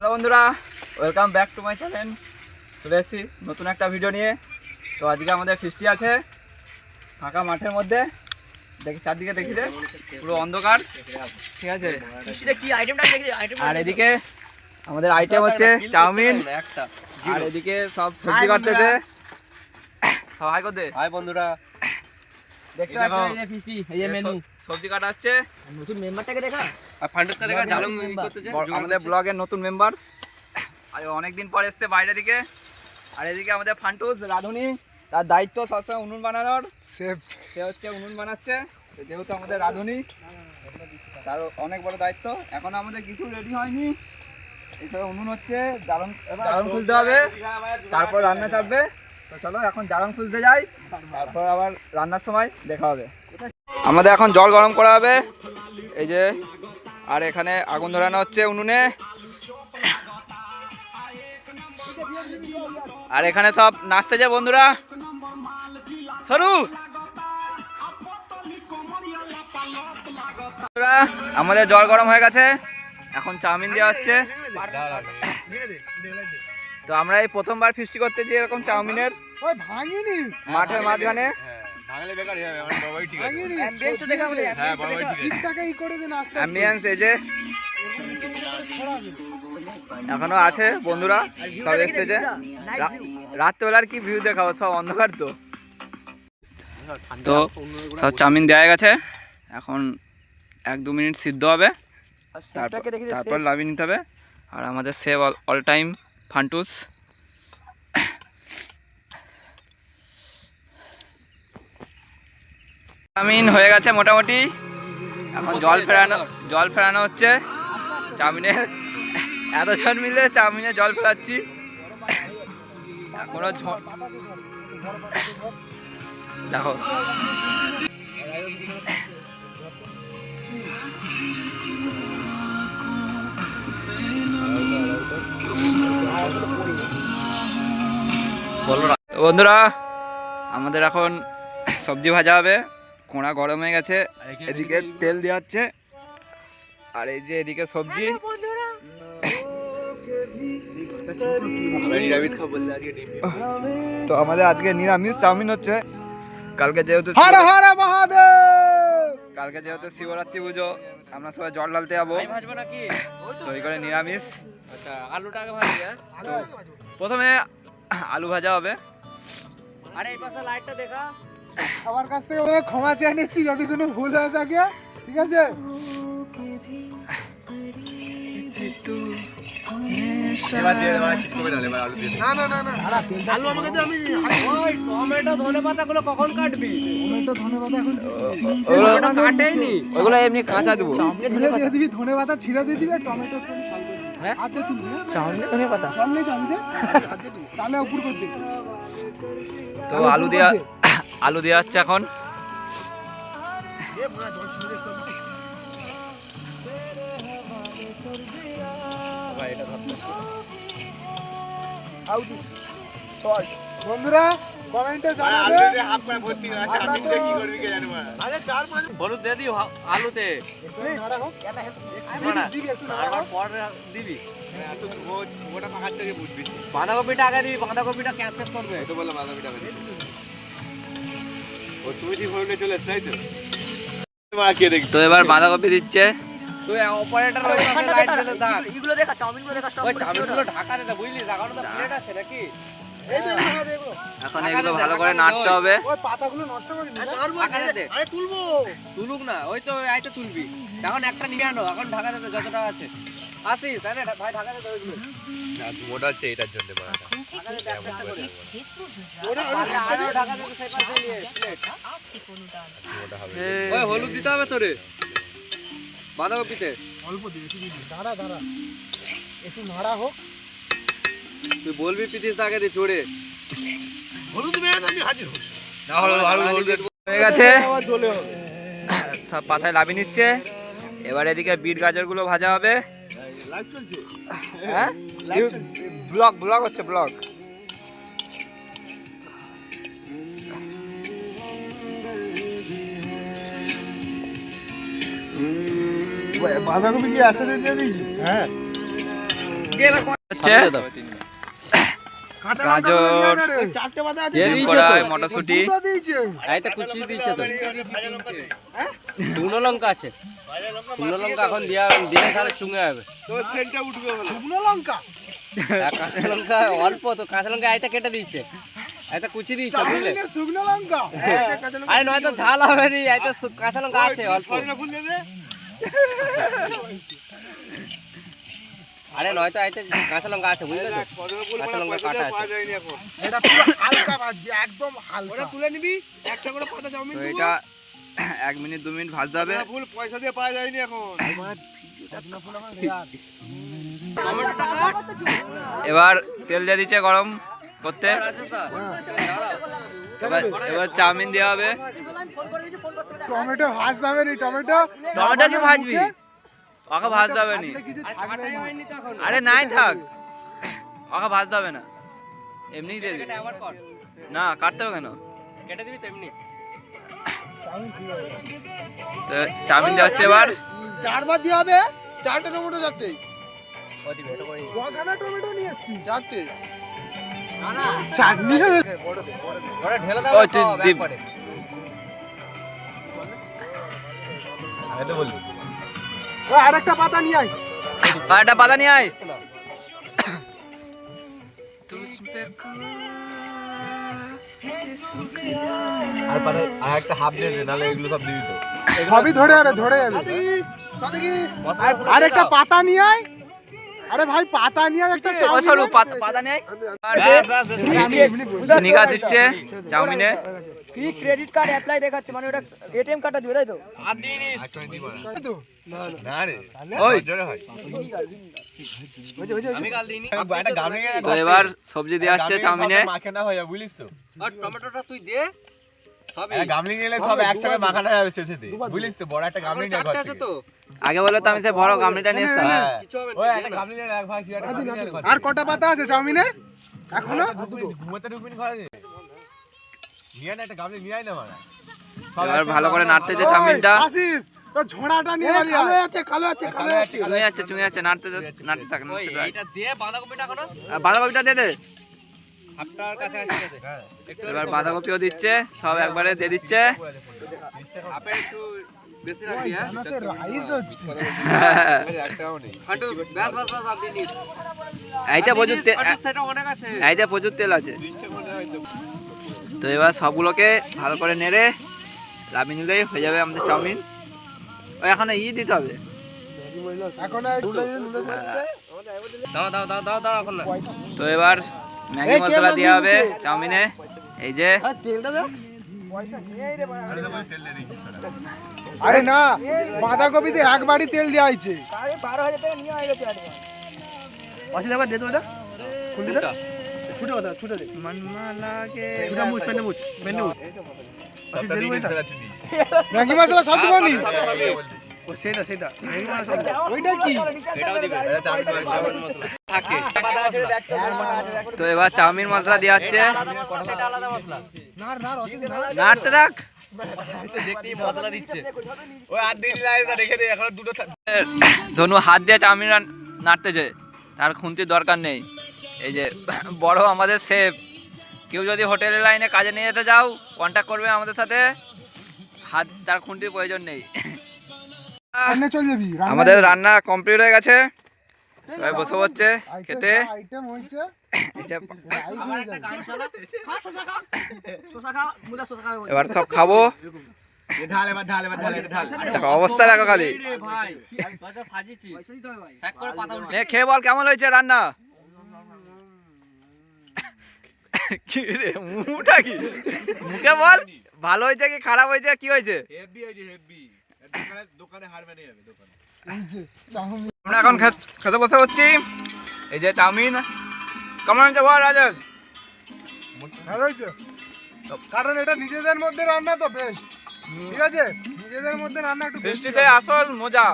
Hello বন্ধুরা, welcome back to my channel. চলে এসেছি নতুন একটা ভিডিও নিয়ে। তো আজকে আমাদের ফিস্টি আছে ফাঁকা মাঠের মধ্যে। দেখি চারদিকে, দেখি যে পুরো অন্ধকার, ঠিক আছে। আর এদিকে আমাদের আইটেম হচ্ছে চাউমিন, আর এদিকে সব সবজি কাটতেছে। হাই করতে, হাই বন্ধুরা, দেখতে পাচ্ছেন এই যে ফিস্টি, এই যে মেনু সবজি কাটা হচ্ছে। নতুন মেম্বারটাকে দেখা, আর ফান্ডুসটা দেখা, জালং করতেছে আমাদের ব্লগের নতুন মেম্বার। আর অনেকদিন পর এসছে বাইরে দিকে। আর এদিকে আমাদের ফান্টুস রাঁধুনি, তার দায়িত্ব সবসময় উনুন বানানোর। সে হচ্ছে উনুন বানাচ্ছে, যেহেতু আমাদের রাঁধুনি, তার অনেক বড় দায়িত্ব। এখন আমাদের কিছু রেডি হয়নি, এইসব উনুন হচ্ছে, জ্বালান খুঁজতে হবে, তারপর রান্না চাপবে। তো চলো এখন জ্বালান খুঁজতে যাই, তারপর আবার রান্নার সময় দেখা হবে। আমাদের এখন জল গরম করা হবে, এই যে। আর এখানে আগুন ধরানো হচ্ছে উনুনে। আর এখানে সব নাচতেছে বন্ধুরা, সরু। আমাদের জল গরম হয়ে গেছে, এখন চাউমিন দেওয়া হচ্ছে। তো আমরা এই প্রথমবার ফিস্টি করতে যে এরকম চাউমিনের মাঠের মাঝখানে। অ্যাম্বিয়েন্স এই যে এখনো আছে বন্ধুরা, সব এসতেছে। রাত্রেবেলার কি ভিউ দেখাবো, সব অন্ধকার। তো সব চাউমিন দেওয়া গেছে, এখন 1-2 মিনিট সিদ্ধ হবে, তারপর লাভিয়ে নিতে হবে। আর আমাদের সেভ অল টাইম ফান্টুস। চাউমিন হয়ে গেছে মোটামুটি, এখন জল ফেরানো হচ্ছে চাউমিনের। এতজন মিলে চাউমিনে জল ফেলাচ্ছি, এখনো দেখো। বন্ধুরা, আমাদের এখন সবজি ভাজা হবে, কোঁড়া গরম হয়ে গেছে, এদিকে তেল দেওয়া হচ্ছে, আর এই যে এদিকে সবজি। তো আমাদের আজকে নিরামিষ চাউমিন হচ্ছে। কালকে যেহেতু শিবরাত্রি পুজো, আমরা সবাই জল ঢালতে যাবো, তো এই করে নিরামিষ। তো প্রথমে আলু ভাজা হবে। সবার কাছ থেকে ক্ষমা চেয়ে নিচ্ছি যদি কোনো ভুল হয়ে থাকে, ঠিক আছে। ওগুলো এমনি কাঁচা দেবো, ধনে পাতা ছিঁড়ে দিয়ে দিবে, টমেটো তাহলে উপর করে দিবি। তো আলু দেওয়া হচ্ছে এখন। বন্ধুরা কমেন্টে জানাবে হলুদ দিয়ে দিও আলুতে, বাঁধাকপিটা আগে দিবি, বাঁধাকপিটা ক্যান্সেল করবে তো, বলে বাঁধাকপিটা আগে দিবি। ও তুমি ঠিক হয়ে চলে এসছো, তাই তো। তো এবার বাঁধাকপি দিচ্ছে। তো অপারেটর ওই পাশে লাইট জ্বলে দাও, এগুলো দেখা, চাউমিনগুলো দেখা, ওই চাউমিনগুলো ঢাকা দে, বুঝলি, জায়গাটা তো প্লেট আছে নাকি। এখন এগুলো ভালো করে নাড়তে হবে। ওই পাতাগুলো নষ্ট করে দিবি, আরে তুলবো, তুলুক না, ওই তো আইতে তুলবি। এখন একটা নিয়ে আনো, এখন ঢাকা দে যতটা আছে। আসিস তাই না ভাই, ঢাকা দে ওইগুলো। না মোটা আছে এটার জন্য বড় ঢাকা দে, ওটা ঢাকা দে, সেই পাশে নিয়ে প্লেট মোটা হবে। ওই হলুদ দিতে হবে তোরে বাঁধাকপিতে, অল্প দিবি, একটু দিবি। দাঁড়া একটু নাড়া হোক। তুই বলবি পিছিস আগে দিয়ে চড়ে হলুদ দিবেন, আমি হাজির হই। না হলুদ হয়ে গেছে, সব পাতায় লাভি নিচ্ছে। এবার এদিকে বিট গাজরগুলো ভাজা হবে। লাইভ চলছে, হ্যাঁ ব্লগ হচ্ছে, ব্লগ। বাঁধাকপি কি আসলে দিয়ে দিই? হ্যাঁ। হচ্ছে গাজর, ডিম কড়াই, মটরশুঁটি, শুকনো লঙ্কা আছে, শুকনো লঙ্কা এখন দিলে তাহলে চুঙে যাবে। শুকনো লঙ্কা কাঁচা লঙ্কা অল্প তো, কাঁচা লঙ্কা আইটা কেটে দিচ্ছে, আইটা কুচি দিচ্ছে বুঝলে। শুকনো লঙ্কা আরে নয়তো ঝাল হবে নি, আইটা কাঁচা লঙ্কা আছে অল্প। আরে নয়তো আইতে কাঁচা লঙ্কা আছে বুঝলে তো, কাঁচা লঙ্কা কাটা আছে। এটা পুরো হালকা ভাজবি, একদম হালকা। ওটা তুলে নিবি, একটা করে পাতা চাউমিন তো দেবো। এটা 1 মিনিট 2 মিনিট ভাজতে হবে। পয়সা দিয়ে পাওয়া যায়নি এখন। এবার তেল দিয়ে দিচ্ছে গরম করতে। এবার চাউমিন দেওয়া হবে। টমেটো ভাজতে হবে নি, টমেটো কি ভাজবি? ওকে ভাজতে হবে নি। কিছু থাকবে না। আরে নাই থাক, ওকে ভাজতে হবে না, এমনি দিয়ে দিবি। না কাটতে হবে কেন? কেটে দিবি তেমনি। তো চাউমিন দেওয়া হচ্ছে এবার। 4 বার দিয়ে হবে, 4টে টমেটো, 4টে। কখানা টমেটো নিয়ে এসেছি? 4টে। চাটনি হবে। ওটা ঢেলে ওই তুই দিবি। ও আরেকটা পাতা নিয়ে আয়। আর একটা পাতা নিয়ে আয়। সবই ধরে যাবে, ধরে যাবে। আরেকটা পাতা নিয়ে আয়। আরে ভাই পাতা নিয়ে আয়, একটা ও চাউমিন সরু আয়। পাতা নেই। আমি এমনি বলছি। নিকা দিচ্ছে চাউমিনে। ফ্রি ক্রেডিট কার্ড অ্যাপ্লাই দেখাচ্ছে, মানে ওটা এটিএম কার্ডটা দিবে তাই তো? ওই আমি কাল দিইনি। তো এবার সবজি দেওয়া হচ্ছে চাউমিনে। আর টমেটোটা তুই দে, সবই চারটে আছে তো। আগে বলে তো আমি সে বড় গামলিটা নিয়ে আসতাম। কিছু হবে না। আর কটা পাতা আছে চাউমিনের? এখনো এবার ভালো করে নাড়তেছে চাউমিনটা। আসিস, তো ঝোড়াটা নিয়ে আয়। কালো আছে। চুঙে যাচ্ছে নাড়তে থাক। ওই এইটা দে, বাঁধাকপিটা এখনো আর বাঁধাকপিটা দিয়ে দে। হাফটার কাছাকাছি দে। একটু এবার বাঁধাকপিও দিচ্ছে, সব একবারে দিয়ে দিচ্ছে। আপেল একটু বেশি রাখবি। হ্যাঁ জানাসে রাইস হচ্ছে। হাঁটু ব্যাস ব্যাস ব্যাস, আর দিয়ে দিস। এইটা প্রচুর তেল, সেটা অনেক আছে। এইটা প্রচুর তেল আছে। তো এবার সবগুলোকে ভালো করে নেড়ে লাবি নিলেই হয়ে যাবে আমাদের চাউমিন। ওই এখন দিতে হবে। এখন দাও দাও দাও দাও দাও এখন না। তো এবার ম্যাগি মশলা দেওয়া হবে চাউমিনে। এই যে আরে না, বাঁধাকপিতে একবারই তেল দেওয়া হয়েছে। আরে 12,000 টাকা নিয়ে আয় গেছে আরে। অসিত আবার দে তো এটা। কোনটা? ছুটে কথা, ছুটে দে। মনমা লাগে। এটা মুছ পেনে মুছ পেনে মুছ। ম্যাগি মশলা সব দিবনি? সেটা সেটা ওইটা কি? এটাও দিবে। থাকে তো এবার চাউমিন মশলা দেওয়া হচ্ছে। সেটা আলাদা মশলা। নাড়তে থাক। দেখতেই মশলা দিচ্ছে। ধনু হাত দিয়ে চাউমিন নাড়তেছে, তার খুন্তির দরকার নেই। এই যে বড় আমাদের শেফ, কেউ যদি হোটেলের লাইনে কাজে নিয়ে যেতে যাও কন্ট্যাক্ট করবে আমাদের সাথে, হাত তার খুন্তির প্রয়োজন নেই। চল যাবি। আমাদের রান্না কমপ্লিট হয়ে গেছে, সবাই বসে পড়ছে খেতে। আইটেম হয়েছে এই যে রাইস হয়ে যাবে। শসা খা, মুলা শসা খাবে। এবার সব খাবো। দেখো অবস্থা দেখো খালি। ভাই তুই যা সাজিয়েছিস স্যাক করে পাতা উল্টে। নে খেয়ে বল কেমন হয়েছে রান্না। কি রে মুখটা কি, মুখে বল ভালো হয়েছে কি খারাপ হয়েছে, কি হয়েছে? আমরা এখন খেতে বসে হচ্ছি। এই যে চাউমিন কেমন হয়েছে বল রাজেশ? ভালো হয়েছে, কারণ এটা নিজেদের মধ্যে রান্না তো বেস্ট। ঠিক আছে, নিজেদের মধ্যে রান্না একটু বেশি। বৃষ্টিতে আসল মজা।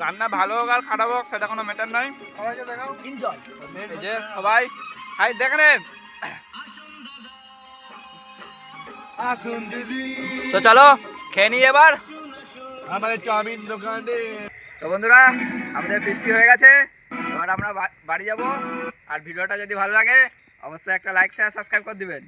রান্না ভালো হোক আর খারাপ হোক সেটা কোনো ম্যাটার নয়। সবাইকে দেখাও, এনজয়। এই যে সবাই হাই দেখেন। আসুন দিদি তো চলো খেয়ে নিই এবার আমাদের চাউমিন দোকানে। তো বন্ধুরা আমাদের বৃষ্টি হয়ে গেছে, এবার আমরা বাড়ি যাব। আর ভিডিওটা যদি ভালো লাগে অবশ্যই একটা লাইক শেয়ার সাবস্ক্রাইব করে দিবেন।